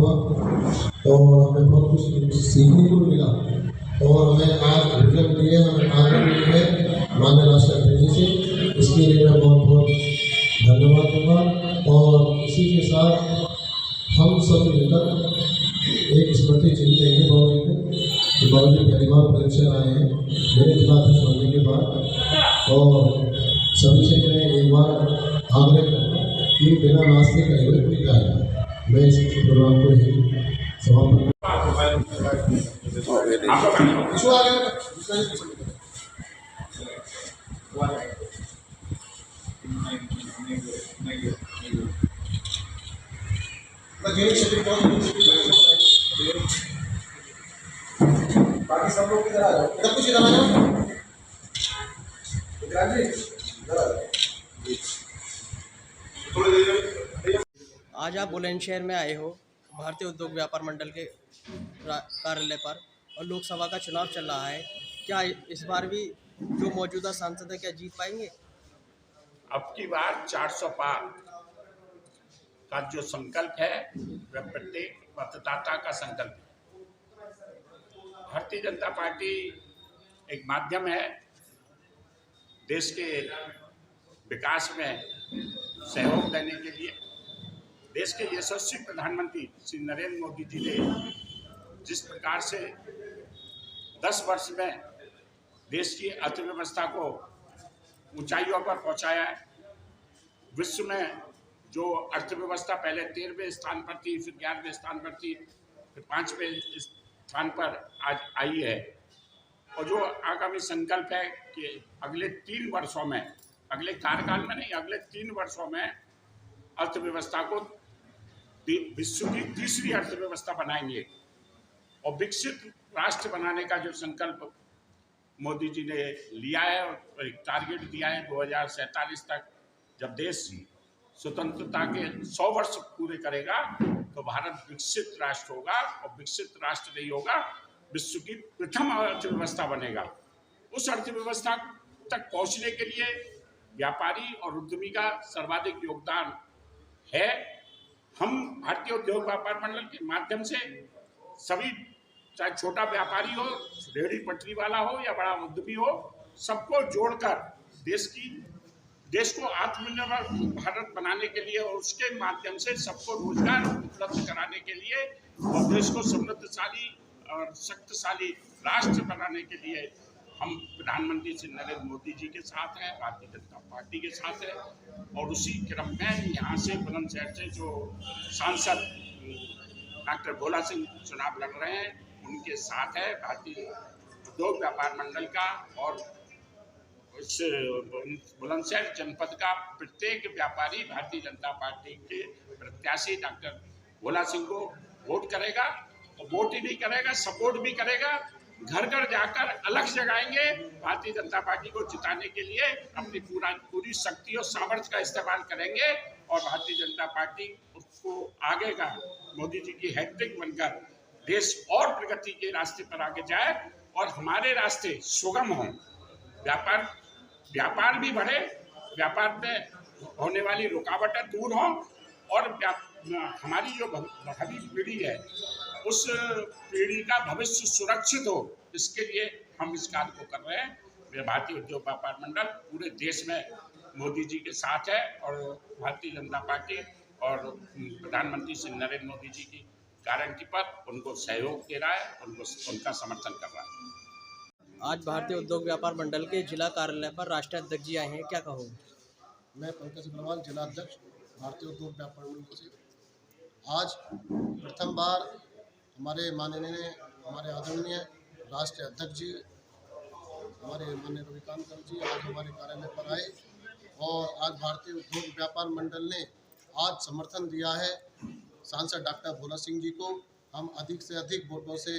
हुआ और हमें बहुत कुछ सीखने को मिला और हमें आज विजन दिए, हमें आगे मिली है माननीय राष्ट्रपति जी से। इसके लिए मैं बहुत बहुत धन्यवाद दूंगा और इसी के साथ हम सब मिलकर एक स्मृति चिन्ह देंगे बाबू जी को कि बाबू जी पहली बार परीक्षा आए हैं मेरे जिलाध्यक्ष बनने के बाद। और सभी से मैं एक बार आग्रह करूँगा कि बिना नाश्ते करे हुए कोई जाए। मैं इस प्रोग्राम को ही समापन बाकी सब लोग इधर आ जाओ, इधर कुछ इधर आ जाओ। आज आप बुलंदशहर में आए हो भारतीय उद्योग व्यापार मंडल के कार्यालय पर और लोकसभा का चुनाव चल रहा है। क्या इस बार भी जो मौजूदा सांसद है क्या जीत पाएंगे? अब की बार 400 पार का जो संकल्प है वह प्रत्येक मतदाता का संकल्प है। भारतीय जनता पार्टी एक माध्यम है देश के विकास में सहयोग देने के लिए। देश के यशस्वी प्रधानमंत्री श्री नरेंद्र मोदी जी ने जिस प्रकार से 10 वर्ष में देश की अर्थव्यवस्था को ऊंचाइयों पर पहुंचाया है। विश्व में जो अर्थव्यवस्था पहले 13वें स्थान पर थी, फिर 11वें स्थान पर थी, फिर 5वें स्थान पर आज आई है। और जो आगामी संकल्प है कि अगले 3 वर्षों में, अगले कार्यकाल में नहीं, अगले 3 वर्षों में अर्थव्यवस्था को विश्व की तीसरी अर्थव्यवस्था बनाएंगे और विकसित राष्ट्र बनाने का जो संकल्प मोदी जी ने लिया है और एक टारगेट दिया है 2047 तक, जब देश स्वतंत्रता के 100 वर्ष पूरे करेगा तो भारत विकसित राष्ट्र होगा और विकसित राष्ट्र नहीं होगा, विश्व की प्रथम अर्थव्यवस्था बनेगा। उस अर्थव्यवस्था तक पहुंचने के लिए व्यापारी और उद्यमी का सर्वाधिक योगदान है। हम भारतीय उद्योग व्यापार मंडल के माध्यम से सभी, चाहे छोटा व्यापारी हो, रेहड़ी पटरी वाला हो या बड़ा उद्यमी हो, सबको जोड़कर देश को आत्मनिर्भर भारत बनाने के लिए और उसके माध्यम से सबको रोजगार उपलब्ध कराने के लिए और देश को समृद्धशाली और शक्तिशाली राष्ट्र बनाने के लिए हम प्रधानमंत्री श्री नरेंद्र मोदी जी के साथ हैं, भारतीय जनता पार्टी के साथ है। और उसी क्रम में यहाँ से बुलंदशहर से जो सांसद डॉक्टर भोला सिंह चुनाव लड़ रहे हैं, उनके साथ है भारतीय उद्योग व्यापार मंडल का और इस बुलंदशहर जनपद का प्रत्येक व्यापारी भारतीय जनता पार्टी के प्रत्याशी डॉक्टर भोला सिंह को वोट करेगा। और वोट ही नहीं करेगा, सपोर्ट भी करेगा। घर घर जाकर अलग जगाएंगे, भारतीय जनता पार्टी को जिताने के लिए अपनी पूरी शक्ति और सामर्थ्य का इस्तेमाल करेंगे और भारतीय जनता पार्टी उसको आगे का मोदी जी की हैट्रिक बनकर देश और प्रगति के रास्ते पर आगे जाए और हमारे रास्ते सुगम हों, व्यापार भी बढ़े, व्यापार में होने वाली रुकावटें दूर हों और हमारी जो भावी पीढ़ी है उस पीढ़ी का भविष्य सुरक्षित हो, इसके लिए हम इस कार्य को कर रहे हैं। भारतीय उद्योग व्यापार मंडल पूरे देश में मोदी जी के साथ है और भारतीय जनता पार्टी और प्रधानमंत्री श्री नरेंद्र मोदी जी की गारंटी पर उनको सहयोग दे रहा है, उनका समर्थन कर रहा है। आज भारतीय उद्योग व्यापार मंडल के जिला कार्यालय पर राष्ट्रीय अध्यक्ष जी आए हैं, क्या कहोगे? मैं पंकज अग्रवाल, जिला अध्यक्ष भारतीय उद्योग व्यापार मंडल से। आज प्रथम बार हमारे आदरणीय राष्ट्रीय अध्यक्ष जी, हमारे माननीय रविकांत जी आज हमारे कार्यालय पर आए और आज भारतीय उद्योग व्यापार मंडल ने आज समर्थन दिया है सांसद डॉक्टर भोला सिंह जी को। हम अधिक से अधिक वोटों से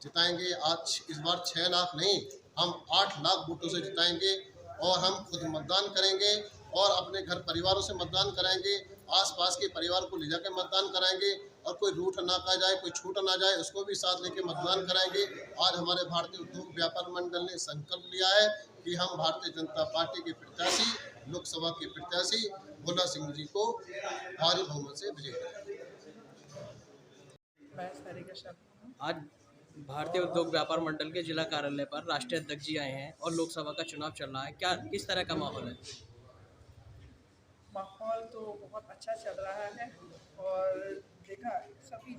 जिताएंगे। आज इस बार 6 लाख नहीं, हम 8 लाख वोटों से जिताएंगे और हम खुद मतदान करेंगे और अपने घर परिवारों से मतदान कराएंगे, आसपास के परिवार को ले जाकर मतदान कराएंगे और कोई रूठ ना का जाए, कोई छूट ना जाए, उसको भी साथ लेके मतदान कराएंगे। आज हमारे भारतीय उद्योग व्यापार मंडल ने संकल्प लिया है कि हम भारतीय जनता पार्टी के प्रत्याशी, लोकसभा के प्रत्याशी भोला सिंह जी को भारी बहुमत से विजयी करेंगे। बहस तरीके से आज भारतीय उद्योग व्यापार मंडल के जिला कार्यालय पर राष्ट्रीय अध्यक्ष जी आए हैं और लोकसभा का चुनाव चल रहा है, क्या किस तरह का माहौल है? माहौल तो बहुत अच्छा चल रहा है और देखा सभी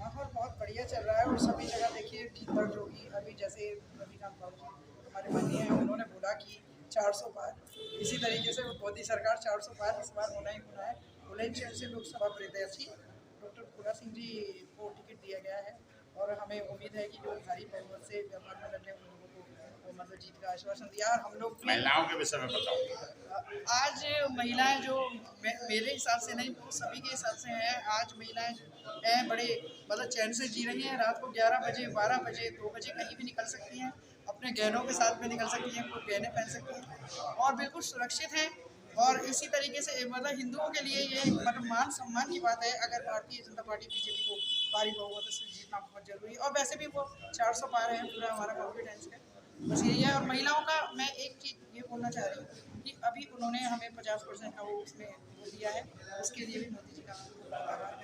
माहौल बहुत बढ़िया चल रहा है और सभी जगह देखिए ठीक ठाक जो कि अभी जैसे रविकांत बाबू जी हमारे माननीय हैं उन्होंने बोला कि 400 पार, इसी तरीके से मोदी सरकार 400 पार इस बार होना ही होना है। बुलंदशहर से लोकसभा प्रत्याशी डॉक्टर फूला सिंह जी को टिकट दिया गया है और हमें उम्मीद है कि जो भारी बहुमत से व्यापार मंडल ने उन लोगों को मतलब जीत का आश्वासन दिया और हम लोग महिलाओं के विषय में बताओ। आज महिलाएं जो मेरे हिसाब से नहीं वो सभी के हिसाब से हैं। आज महिलाएं हैं बड़े मतलब चैन से जी रही हैं। रात को 11 बजे 12 बजे 2 बजे कहीं भी निकल सकती हैं, अपने गहनों के साथ में निकल सकती हैं, कोई गहने पहन सकती हैं और बिल्कुल सुरक्षित हैं। और इसी तरीके से मतलब हिंदुओं के लिए ये मतलब मान सम्मान की बात है अगर भारतीय जनता पार्टी बीजेपी को भारी बहुमत से जीतना बहुत जरूरी है और वैसे भी वो 400 पार है, पूरा हमारा कॉन्फिडेंस है। बस यही है। और महिलाओं का मैं एक चीज़ ये बोलना चाह रही हूँ कि अभी उन्होंने हमें 50% का वो उसमें दिया है, उसके लिए भी मोदी जी का आभार